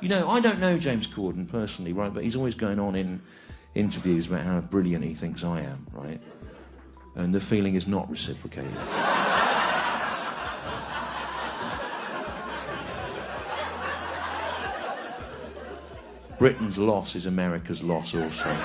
You know, I don't know James Corden personally, right, but he's always going on in interviews about how brilliant he thinks I am, right? And the feeling is not reciprocated. Britain's loss is America's loss also.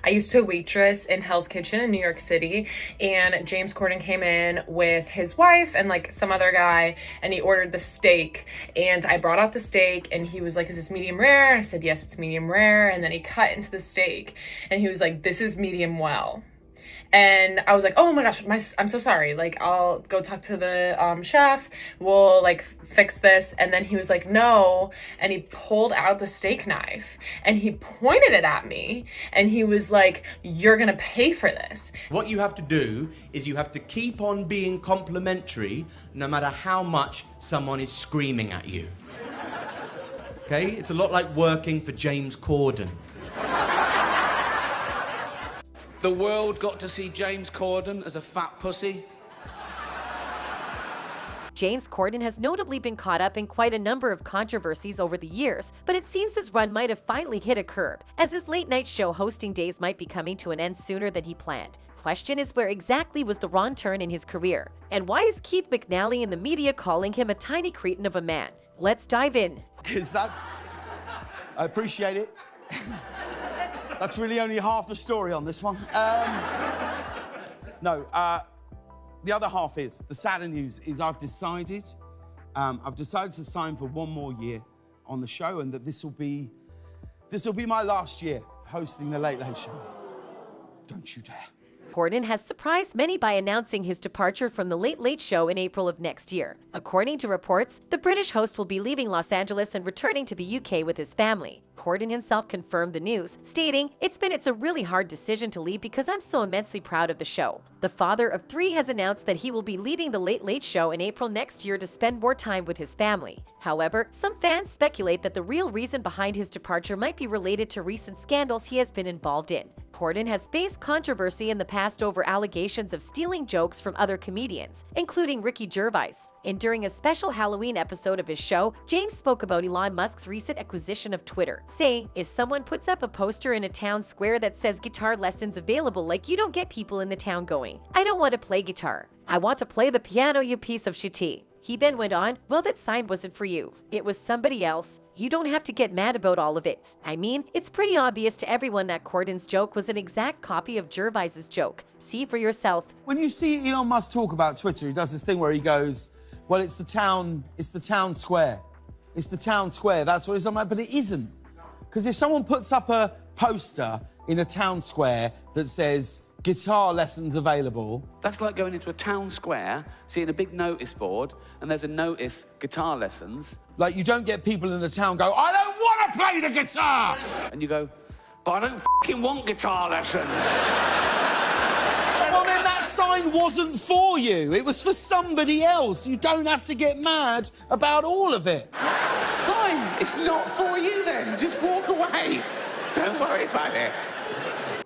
I used to waitress in Hell's Kitchen in New York City, and James Corden came in with his wife and like some other guy, and he ordered the steak, and I brought out the steak, and he was like, is this medium rare? I said, yes, it's medium rare. And then he cut into the steak, and he was like, this is medium well. And I was like, oh my gosh, I'm so sorry. Like, I'll go talk to the chef. We'll like fix this. And then he was like, no. And he pulled out the steak knife and he pointed it at me. And he was like, you're going to pay for this. What you have to do is you have to keep on being complimentary no matter how much someone is screaming at you. Okay? It's a lot like working for James Corden. The world got to see James Corden as a fat pussy. James Corden has notably been caught up in quite a number of controversies over the years, but it seems his run might have finally hit a curb, as his late-night show hosting days might be coming to an end sooner than he planned. Question is, where exactly was the wrong turn in his career? And why is Keith McNally and the media calling him a tiny cretin of a man? Let's dive in. Because I appreciate it. That's really only half the story on this one. The other half is, the sadder news is I've decided to sign for one more year on the show, and that this will be my last year hosting the Late Late Show. Don't you dare. Corden has surprised many by announcing his departure from the Late Late Show in April of next year. According to reports, the British host will be leaving Los Angeles and returning to the UK with his family. Corden himself confirmed the news, stating, it's a really hard decision to leave because I'm so immensely proud of the show. The father of 3 has announced that he will be leaving the Late Late Show in April next year to spend more time with his family. However, some fans speculate that the real reason behind his departure might be related to recent scandals he has been involved in. Corden has faced controversy in the past over allegations of stealing jokes from other comedians, including Ricky Gervais. And during a special Halloween episode of his show, James spoke about Elon Musk's recent acquisition of Twitter, saying, if someone puts up a poster in a town square that says guitar lessons available, like, you don't get people in the town going, I don't want to play guitar. I want to play the piano, you piece of shitty. He then went on, well, that sign wasn't for you. It was somebody else. You don't have to get mad about all of it. I mean, it's pretty obvious to everyone that Corden's joke was an exact copy of Gervais's joke. See for yourself. When you see Elon Musk talk about Twitter, he does this thing where he goes, well, it's the town square. It's the town square, that's what it's. I'm like, but it isn't. Because if someone puts up a poster in a town square that says, guitar lessons available. That's like going into a town square, seeing a big notice board, and there's a notice, guitar lessons. Like, you don't get people in the town go, I don't want to play the guitar! And you go, but I don't fucking want guitar lessons. Well, then that sign wasn't for you. It was for somebody else. You don't have to get mad about all of it. Fine, it's not for you then. Just walk away. Don't worry about it.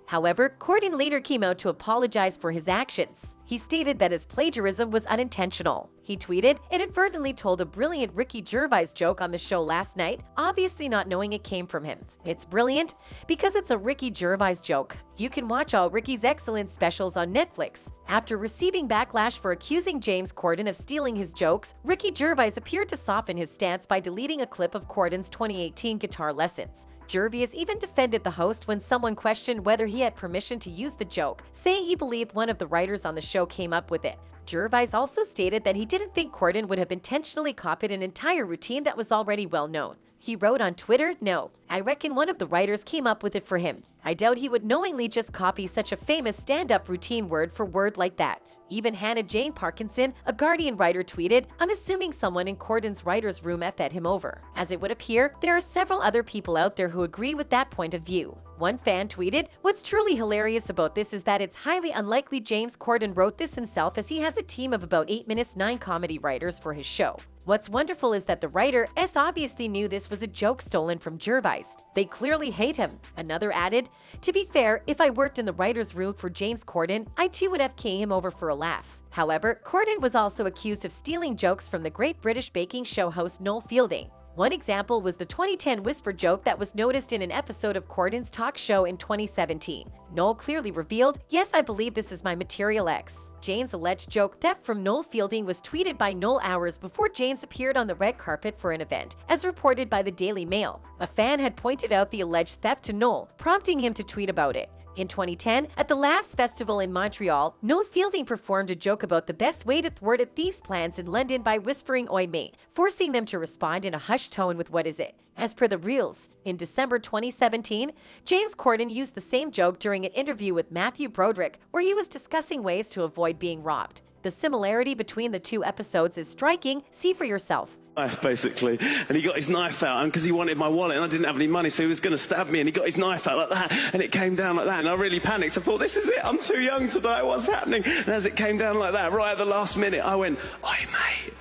However, Corden later came out to apologize for his actions. He stated that his plagiarism was unintentional. He tweeted, inadvertently told a brilliant Ricky Gervais joke on the show last night, obviously not knowing it came from him. It's brilliant because it's a Ricky Gervais joke. You can watch all Ricky's excellent specials on Netflix. After receiving backlash for accusing James Corden of stealing his jokes, Ricky Gervais appeared to soften his stance by deleting a clip of Corden's 2018 guitar lessons. Gervais even defended the host when someone questioned whether he had permission to use the joke, saying he believed one of the writers on the show came up with it. Gervais also stated that he didn't think Corden would have intentionally copied an entire routine that was already well known. He wrote on Twitter, no, I reckon one of the writers came up with it for him. I doubt he would knowingly just copy such a famous stand-up routine word for word like that. Even Hannah Jane Parkinson, a Guardian writer, tweeted, I'm assuming someone in Corden's writer's room effed him over. As it would appear, there are several other people out there who agree with that point of view. One fan tweeted, what's truly hilarious about this is that it's highly unlikely James Corden wrote this himself, as he has a team of about 8 minutes 9 comedy writers for his show. What's wonderful is that the writer obviously knew this was a joke stolen from Gervais. They clearly hate him. Another added, to be fair, if I worked in the writer's room for James Corden, I too would FK him over for a laugh. However, Corden was also accused of stealing jokes from the Great British Baking Show host Noel Fielding. One example was the 2010 whisper joke that was noticed in an episode of Corden's talk show in 2017. Noel clearly revealed, "Yes, I believe this is my material ex." Jane's alleged joke theft from Noel Fielding was tweeted by Noel hours before James appeared on the red carpet for an event, as reported by the Daily Mail. A fan had pointed out the alleged theft to Noel, prompting him to tweet about it. In 2010, at the Laughs Festival in Montreal, Noel Fielding performed a joke about the best way to thwart a thief's plans in London by whispering "Oi mate," forcing them to respond in a hushed tone with "What is it?" As per the Reels, in December 2017, James Corden used the same joke during an interview with Matthew Broderick, where he was discussing ways to avoid being robbed. The similarity between the two episodes is striking. See for yourself. Basically, and he got his knife out, and because he wanted my wallet and I didn't have any money, so he was going to stab me, and he got his knife out like that, and it came down like that, and I really panicked. I thought, this is it, I'm too young to die, what's happening? And as it came down like that, right at the last minute, I went, "Oi mate,"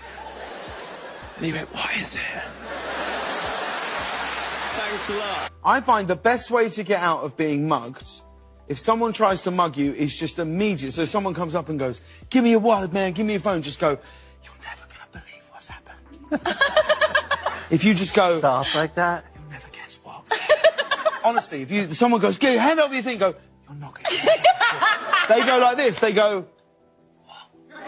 and he went, "What is it?" Thanks a lot. I find the best way to get out of being mugged, if someone tries to mug you, is just immediate. So if someone comes up and goes, "Give me your wallet, man, give me your phone," just go, "You're never going to believe what's happened." If you just go Stuff like that. "You'll never guess what." Honestly, if someone goes, "Give hand over your thing," go, "You're not going to guess what." They go like this, they go, "What?"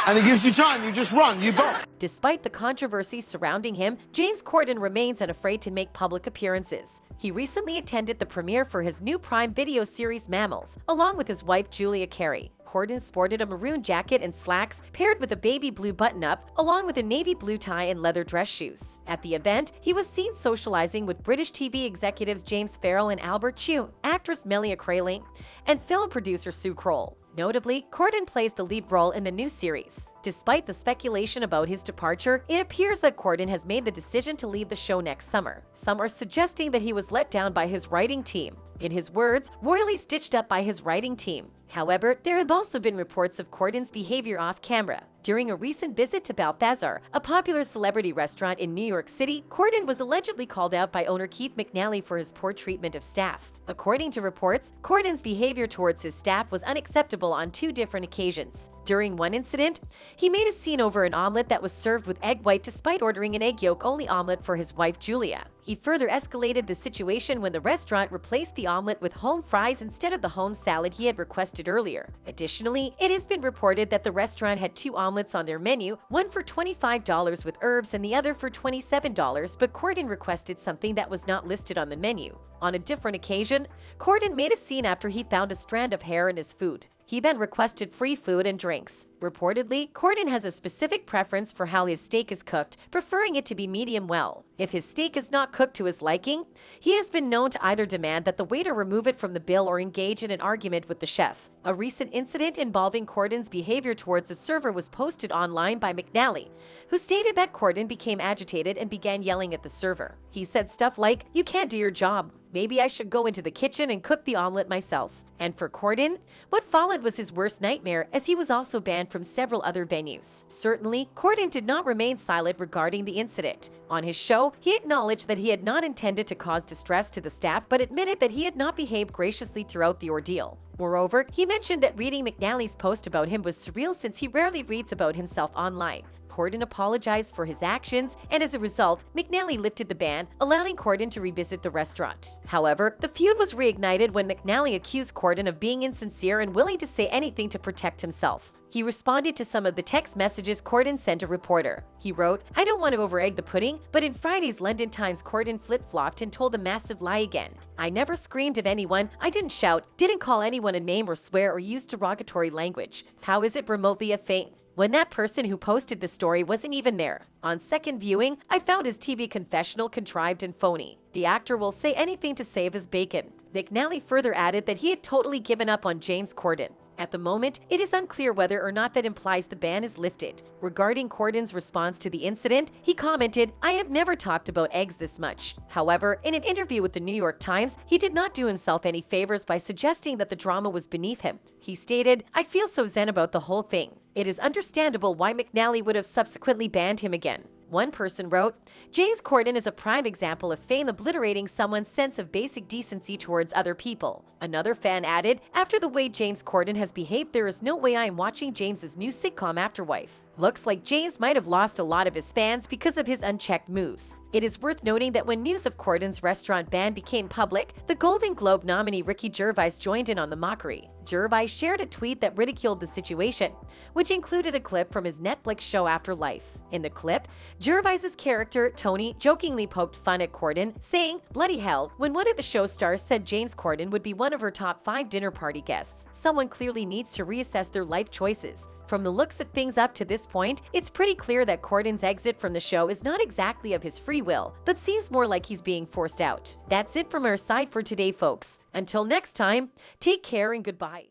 And it gives you time, you just run, you bomb. Despite the controversy surrounding him, James Corden remains unafraid to make public appearances. He recently attended the premiere for his new Prime Video series Mammals, along with his wife Julia Carey. Corden sported a maroon jacket and slacks paired with a baby blue button-up, along with a navy blue tie and leather dress shoes. At the event, he was seen socializing with British TV executives James Farrell and Albert Chew, actress Melia Crayley, and film producer Sue Kroll. Notably, Corden plays the lead role in the new series. Despite the speculation about his departure, it appears that Corden has made the decision to leave the show next summer. Some are suggesting that he was let down by his writing team. In his words, royally stitched up by his writing team. However, there have also been reports of Corden's behavior off camera. During a recent visit to Balthazar, a popular celebrity restaurant in New York City, Corden was allegedly called out by owner Keith McNally for his poor treatment of staff. According to reports, Corden's behavior towards his staff was unacceptable on 2 different occasions. During one incident, he made a scene over an omelet that was served with egg white despite ordering an egg yolk-only omelet for his wife Julia. He further escalated the situation when the restaurant replaced the omelet with home fries instead of the home salad he had requested earlier. Additionally, it has been reported that the restaurant had 2 omelets on their menu, one for $25 with herbs and the other for $27, but Corden requested something that was not listed on the menu. On a different occasion, Corden made a scene after he found a strand of hair in his food. He then requested free food and drinks. Reportedly, Corden has a specific preference for how his steak is cooked, preferring it to be medium well. If his steak is not cooked to his liking, he has been known to either demand that the waiter remove it from the bill or engage in an argument with the chef. A recent incident involving Corden's behavior towards a server was posted online by McNally, who stated that Corden became agitated and began yelling at the server. He said stuff like, "You can't do your job. Maybe I should go into the kitchen and cook the omelet myself." And for Corden, what followed was his worst nightmare, as he was also banned from several other venues. Certainly, Corden did not remain silent regarding the incident. On his show, he acknowledged that he had not intended to cause distress to the staff, but admitted that he had not behaved graciously throughout the ordeal. Moreover, he mentioned that reading McNally's post about him was surreal since he rarely reads about himself online. Corden apologized for his actions, and as a result, McNally lifted the ban, allowing Corden to revisit the restaurant. However, the feud was reignited when McNally accused Corden of being insincere and willing to say anything to protect himself. He responded to some of the text messages Corden sent a reporter. He wrote, "I don't want to over-egg the pudding, but in Friday's London Times, Corden flip-flopped and told a massive lie again. I never screamed at anyone, I didn't shout, didn't call anyone a name or swear or use derogatory language. How is it remotely a feint? When that person who posted the story wasn't even there. On second viewing, I found his TV confessional contrived and phony. The actor will say anything to save his bacon." McNally further added that he had totally given up on James Corden. At the moment, it is unclear whether or not that implies the ban is lifted. Regarding Corden's response to the incident, he commented, "I have never talked about eggs this much." However, in an interview with the New York Times, he did not do himself any favors by suggesting that the drama was beneath him. He stated, "I feel so zen about the whole thing. It is understandable why McNally would have subsequently banned him again." One person wrote, "James Corden is a prime example of fame obliterating someone's sense of basic decency towards other people." Another fan added, "After the way James Corden has behaved, there is no way I am watching James's new sitcom Afterwife." Looks like James might have lost a lot of his fans because of his unchecked moves. It is worth noting that when news of Corden's restaurant ban became public, the Golden Globe nominee Ricky Gervais joined in on the mockery. Gervais shared a tweet that ridiculed the situation, which included a clip from his Netflix show Afterlife. In the clip, Gervais's character, Tony, jokingly poked fun at Corden, saying, "Bloody hell," when one of the show stars said James Corden would be one of her top 5 dinner party guests. Someone clearly needs to reassess their life choices. From the looks of things up to this point, it's pretty clear that Corden's exit from the show is not exactly of his free will, but seems more like he's being forced out. That's it from our side for today, folks. Until next time, take care and goodbye.